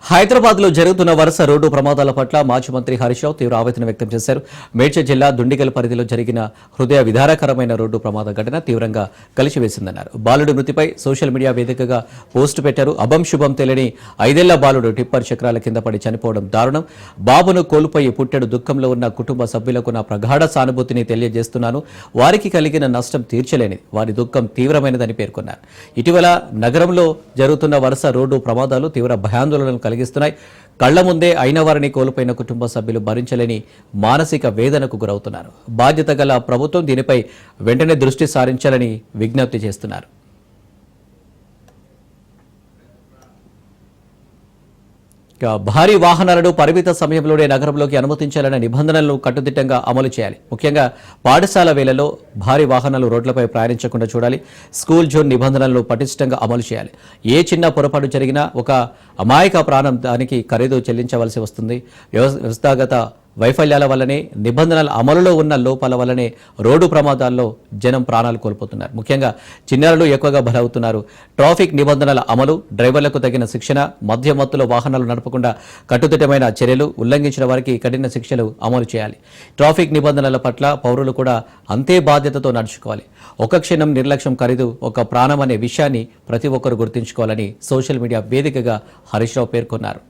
హైదరాబాద్లో జరుగుతున్న వరుస రోడ్డు ప్రమాదాల పట్ల మాజీ మంత్రి హరీష్ రావు తీవ్ర ఆవేదన వ్యక్తం చేశారు. మేడ్చల్ జిల్లా దుండిగల్ పరిధిలో జరిగిన హృదయ విదారకరమైన రోడ్డు ప్రమాద ఘటన తీవ్రంగా కలిచివేసిందన్నారు. బాలుడి మృతిపై సోషల్ మీడియా వేదికగా పోస్టు పెట్టారు. అభం శుభం తెలియని 5 ఏళ్ల బాలుడు టిప్పర్ చక్రాల కింద పడి చనిపోవడం దారుణం. బాబును కోల్పోయి పుట్టెడు దుఃఖంలో ఉన్న కుటుంబ సభ్యులకు నా ప్రగాఢ సానుభూతిని తెలియజేస్తున్నాను. వారికి కలిగిన నష్టం తీర్చలేనిది, వారి దుఃఖం తీవ్రమైనదని పేర్కొన్నారు. ఇటీవల నగరంలో జరుగుతున్న వరుస రోడ్డు ప్రమాదాలు తీవ్ర భయాందోళనలు కలిగిస్తున్నాయి. కళ్ల ముందే అయిన వారిని కోల్పోయిన కుటుంబ సభ్యులు భరించలేని మానసిక వేదనకు గురవుతున్నారు. బాధ్యత గల ప్రభుత్వం దీనిపై వెంటనే దృష్టి సారించాలని విజ్ఞప్తి చేస్తున్నారు. భారీ వాహనాలను పరిమిత సమయంలోనే నగరంలోకి అనుమతించాలనే నిబంధనలను కట్టుదిట్టంగా అమలు చేయాలి. ముఖ్యంగా పాఠశాల వేళల్లో భారీ వాహనాలు రోడ్లపై ప్రయాణించకుండా చూడాలి. స్కూల్ జోన్ నిబంధనలను పటిష్టంగా అమలు చేయాలి. ఏ చిన్న పొరపాటు జరిగినా ఒక అమాయక ప్రాణం దానికి ఖరీదు చెల్లించవలసి వస్తుంది. వ్యవస్థాగత వైఫల్యాల వల్లనే, నిబంధనల అమలులో ఉన్న లోపాల వల్లనే రోడ్డు ప్రమాదాల్లో జనం ప్రాణాలు కోల్పోతున్నారు. ముఖ్యంగా చిన్నారులు ఎక్కువగా బలవుతున్నారు. ట్రాఫిక్ నిబంధనల అమలు, డ్రైవర్లకు తగిన శిక్షణ, మద్యం మత్తులో వాహనాలు నడపకుండా కట్టుదిట్టమైన చర్యలు, ఉల్లంఘించిన వారికి కఠిన శిక్షలు అమలు చేయాలి. ట్రాఫిక్ నిబంధనల పట్ల పౌరులు కూడా అంతే బాధ్యతతో నడుచుకోవాలి. ఒక క్షణం నిర్లక్ష్యం ఖరీదు ఒక ప్రాణం అనే విషయాన్ని ప్రతి ఒక్కరు గుర్తుంచుకోవాలని సోషల్ మీడియా వేదికగా హరీష్ రావు పేర్కొన్నారు.